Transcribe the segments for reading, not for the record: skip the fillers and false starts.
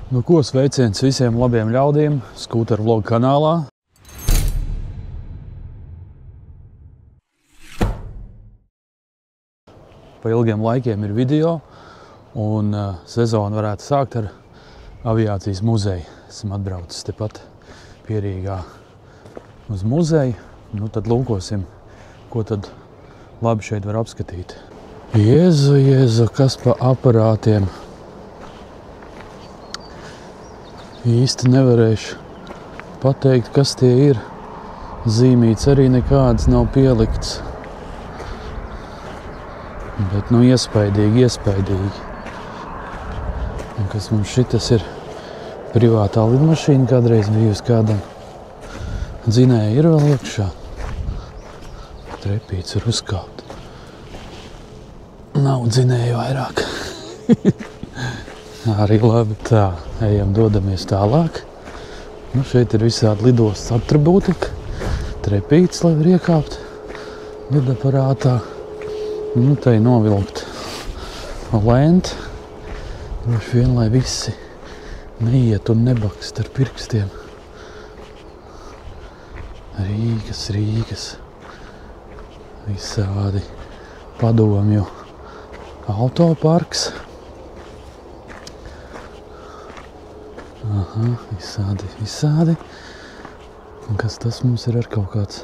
Nu ko, sveiciens visiem labiem ļaudīm Skūteru vlogu kanālā. Pa ilgiem laikiem ir video, un sezonu varētu sākt ar aviācijas muzeju. Esam atbraucis tepat pie Rīgā uz muzeju. Nu tad lūkosim, ko tad labi šeit var apskatīt. Jēzu, kas pa aparātiem. Īsti nevarēšu pateikt, kas tie ir. Zīmīts arī nekādas nav pielikts. Bet, nu, iespaidīgi. Un kas mums šitas ir? Privātā lidmašīna kādreiz bijusi kādam. Dzinēja ir vēl iekšā. Trepīts var uzkāpt. Nav dzinēja vairāk. Arī labi. Tā, ejam, dodamies tālāk. Nu, šeit ir visādi lidostas atribūtika. Trepīts, lai var iekāpt lidaparātā. Nu, te ir novilkt lenti. Droši vien, lai visi neiet un nebakst ar pirkstiem. Rīgas. Visādi padomju autoparks. Aha, visādi. Un kas tas mums ir ar kaut kāds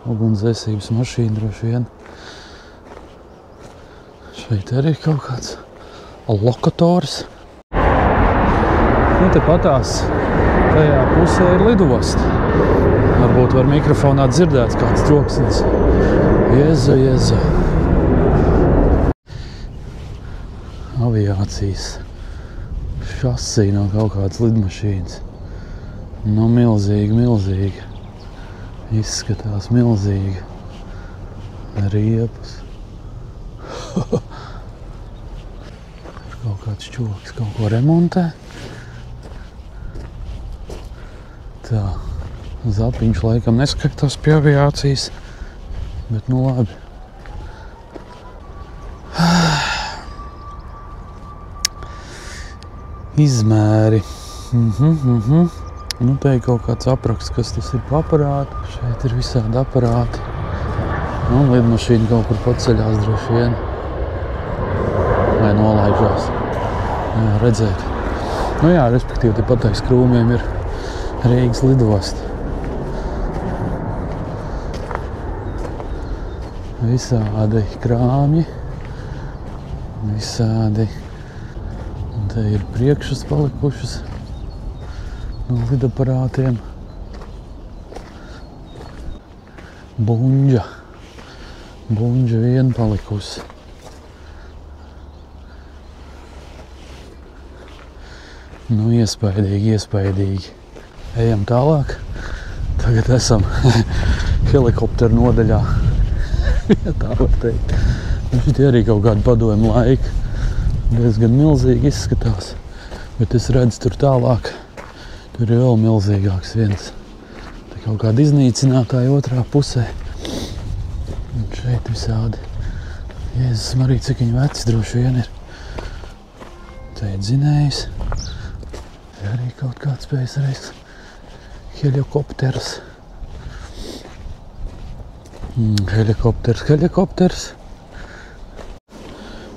ugunsdzēsības mašīna droši vien. Šeit arī kaut kāds lokators. Nu, te patās tajā pusē ir lidosta. Varbūt var mikrofonā dzirdēt kāds troksnis. Jēzu. Aviācijas šasī no kaut kādas lidmašīnas. Nu, milzīga. Izskatās milzīga. Riepas. Kaut kāds čoks kaut ko remontē. Tā, zapiņš laikam neskaitās pie aviācijas, bet nu labi. Izmēri. Nu, te ir kaut kāds apraksts, kas tas ir pa aparātu. Šeit ir visādi aparāti. Nu, lidmašīna kaut kur paceļās droši vien. Vai nolaižās. Jā, redzēt. Nu jā, respektīvi, te pateiks krūmiem ir Rīgas lidosta. Visādi krāmji. Visādi. Un te ir priekšas palikušas no lidaparātiem. Buņģa vien palikusi. Nu, iespaidīgi. Ejam tālāk. Tagad esam helikopteru nodaļā. Ja tā var teikt. Šitie arī kaut kādi padomju laiki. Diezgan milzīgi izskatās. Bet es redzu tur tālāk. Tur ir vēl milzīgāks viens. Te kaut kāda iznīcinātāja otrā pusē. Un šeit visādi. Jēzus Marija, cik viņi veci droši vien ir. Te ir dzinējs. Te arī kaut kāds PSRS. Helikopters. Helikopters.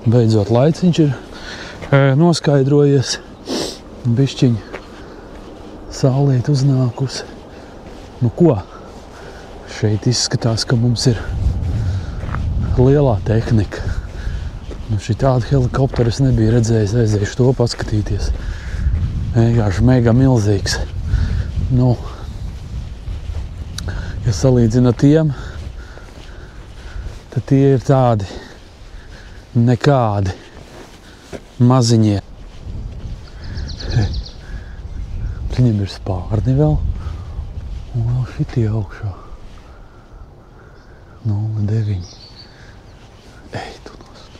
Beidzot laiciņš ir noskaidrojies. Bišķiņ saulīt uznākusi. Nu ko? Šeit izskatās, ka mums ir lielā tehnika. Nu šī tāda helikoptera es nebiju redzējis, aizējuši to paskatīties. Vienkārši mega milzīgs. Nu, ja salīdzina tiem, tad tie ir tādi nekādi maziņie. Viņam ir spārni vēl. Un vēl šitie augšā. 0,9. Ej, tu nost.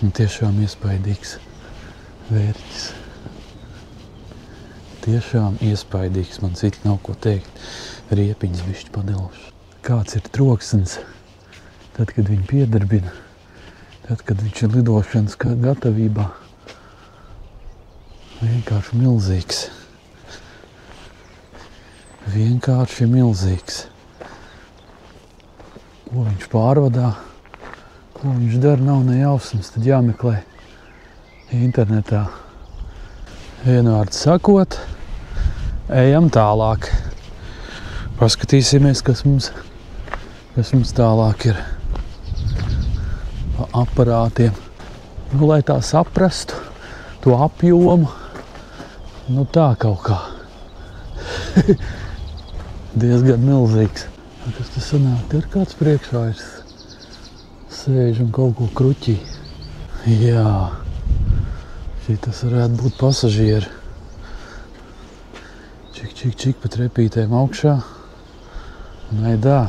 Un tiešām iespaidīgs vērķis. Tiešām iespaidīgs. Man citi nav ko teikt. Riepiņas bišķi padiluši. Kāds ir troksnis, tad, kad viņi piedarbina. Tad, kad viņš ir lidošanas gatavībā. Vienkārši milzīgs. Vienkārši milzīgs. Ko viņš pārvadā, ko viņš dara, nav ne jausmas. Tad jāmeklē internetā. Vienvārds sakot, ejam tālāk. Paskatīsimies, kas mums tālāk ir pa aparātiem. Nu, lai tā saprastu to apjomu, nu tā kaut kā. Diezgan milzīgs. Kas tas sanāk? Ir kāds priekšā ir sēž un kaut ko kruķī. Jā, šitas varētu būt pasažieri. Čik pa trepītēm augšā. Un aidā,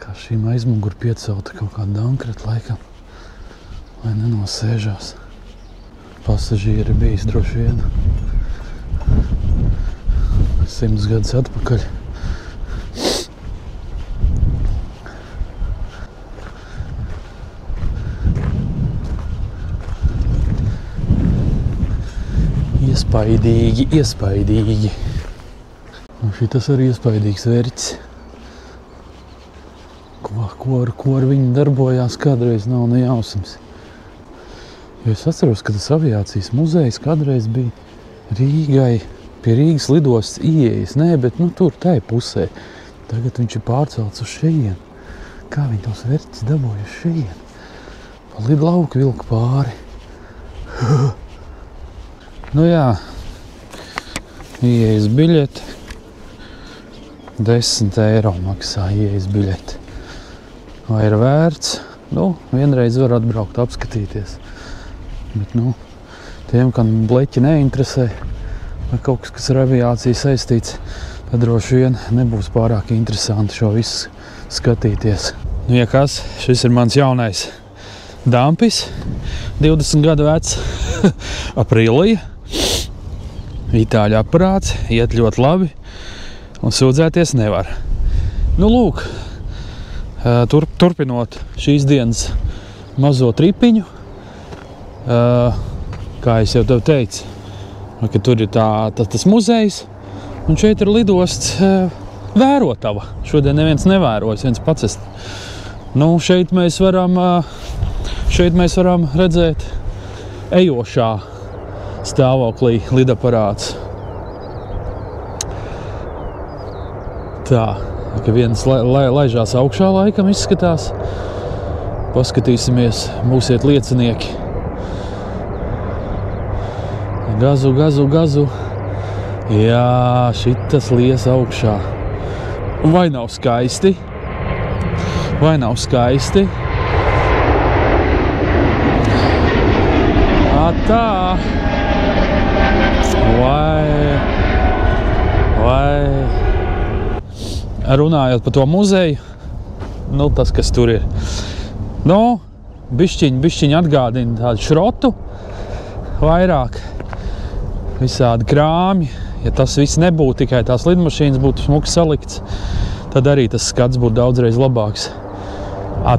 kā šīm aizmugur piecelta kaut kāda dankrata laikam, lai nenosēžās. Pasažieri bijis droši vien 100 gadus atpakaļ. Iespaidīgi. Un šitas arī iespaidīgs vērķis. Ko ar viņu darbojās kādreiz nav ne jausmas. Jo es atceros, ka tas aviācijas muzejs kādreiz bija Rīgai, pie Rīgas lidostas ieejas. Nē, bet tur tai pusē. Tagad viņš ir pārcelts uz šejienu. Kā viņi tos vērķis dabūja uz šejienu? Pa lidlauku vilku pāri. Nu jā, ieejas biļete. 10 eiro maksā ieejas biļete. Vai ir vērts? Nu, vienreiz var atbraukt, apskatīties. Bet, tiem, kam bleķi neinteresē, vai kaut kas ar aviāciju saistīts, tad droši vien nebūs pārāk interesanti šo visu skatīties. Nu, ja kas, šis ir mans jaunais dampis, 20 gadu vecs, aprīlija. Itāļu aparāts, iet ļoti labi un sūdzēties nevar. Nu, lūk, turpinot šīs dienas mazo tripiņu, kā es jau tev teicu, ka tur ir tas muzejs, un šeit ir lidosts vērotava. Šodien neviens nevērojas, viens pats. Nu, šeit mēs varam redzēt ejošā stāvoklī lidaparāts. Tā, ka viens laižās augšā laikam izskatās. Paskatīsimies, būsiet liecinieki. Gazu. Jā, šitas lies augšā. Vai nav skaisti? Tā. Vai runājot par to muzeju, tas, kas tur ir. Bišķiņ atgādina tādu šrotu, vairāk visādi krāmi. Ja tas viss nebūtu, tikai tās lidmašīnas būtu smuki salikts, tad arī tas skats būtu daudzreiz labāks.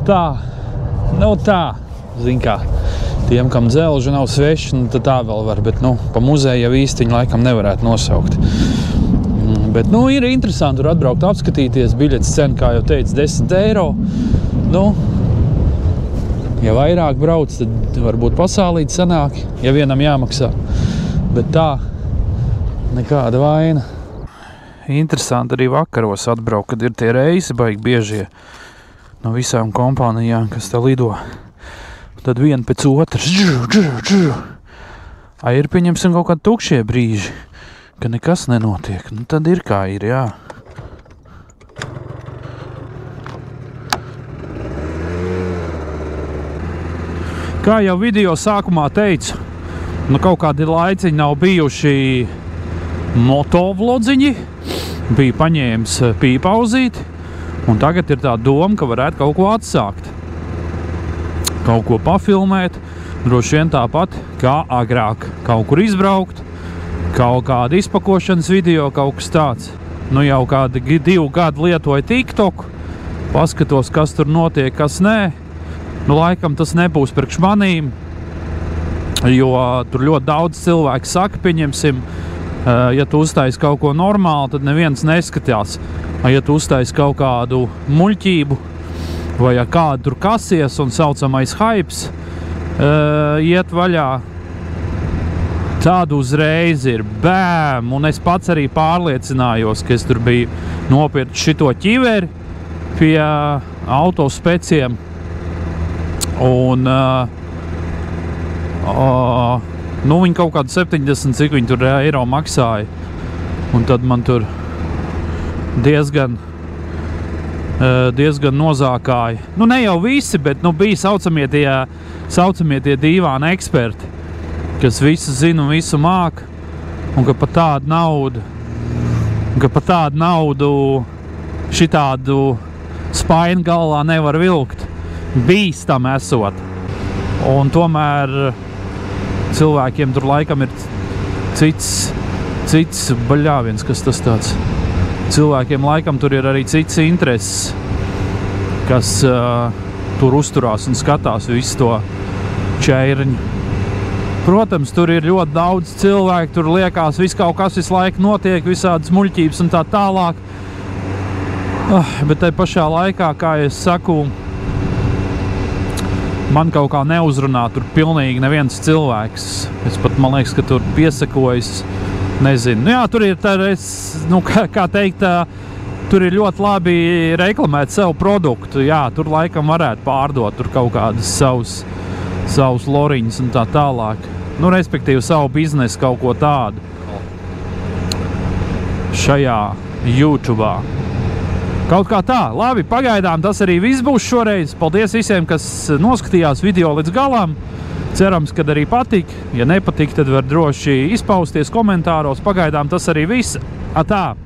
Tā, zin kā. Tiem, kam dzelža nav sveši, tad tā vēl var, bet pa muzeju jau īsti viņu laikam nevarētu nosaukt. Bet ir interesanti tur atbraukt, apskatīties. Biļetes cena, kā jau teicu, 10 eiro. Ja vairāk brauc, tad varbūt pasālīt sanāk, ja vienam jāmaksā. Bet tā, nekāda vaina. Interesanti arī vakaros atbraukt, kad ir tie reisi baigi biežie no visām kompānijām, kas te lido. Tad viena pēc otras. Ir, pieņemsim, kaut kādi tukšie brīži, ka nekas nenotiek. Tad ir kā ir, jā. Kā jau video sākumā teicu, kaut kādi laiciņi nav bijuši motovlodziņi. Bija paņēmis pīpauzīti, un tagad ir tā doma, ka varētu kaut ko atsākt. Kaut ko pafilmēt, droši vien tāpat kā agrāk. Kaut kur izbraukt, kaut kāda izpakošanas video, kaut kas tāds. Jau kādi 2 gadi lietoju TikTok, paskatos, kas tur notiek, kas nē. Laikam tas nebūs priekš manīm. Jo tur ļoti daudz cilvēku saka, pieņemsim, ja tu uztaisi kaut ko normālu, tad neviens neskatās. Ja tu uztaisi kaut kādu muļķību, vai ja kādu tur kasies un saucamais hypes iet vaļā, tādu uzreiz ir bēm, un es pats arī pārliecinājos, ka es tur biju nopirkt šito ķiveri pie autospeciem, un nu viņi kaut kādu 70, cik viņi tur eiro maksāja, un tad man tur diezgan nozākāja. Nu, ne jau visi, bet bija saucamie tie dīvāni eksperti, kas visu zina un visu māk, un ka par tādu naudu šitādu spaini galvā nevar vilkt. Bīstam esot. Un tomēr cilvēkiem tur laikam ir cits baļāviens, kas tas tāds. Cilvēkiem laikam tur ir arī cits intereses, kas tur uzturās un skatās visu to čeiriņu. Protams, tur ir ļoti daudz cilvēku, tur liekas, viss kaut kas visu laiku notiek, visādas muļķības un tā tālāk. Bet tai pašā laikā, kā es saku, man kaut kā neuzrunā tur pilnīgi neviens cilvēks. Es pat, man liekas, ka tur piesakojas, nezinu. Nu jā, tur ir, kā teikt, tur ir ļoti labi reklamēt savu produktu. Jā, tur laikam varētu pārdot tur kaut kādas savus loriņus un tā tālāk. Nu, respektīvi savu biznesu kaut ko tādu šajā YouTube'ā. Kaut kā tā. Labi, pagaidām tas arī viss būs šoreiz. Paldies visiem, kas noskatījās video līdz galam. Cerams, kad arī patika. Ja nepatika, tad var droši izpausties komentāros. Pagaidām tas arī viss. Atā!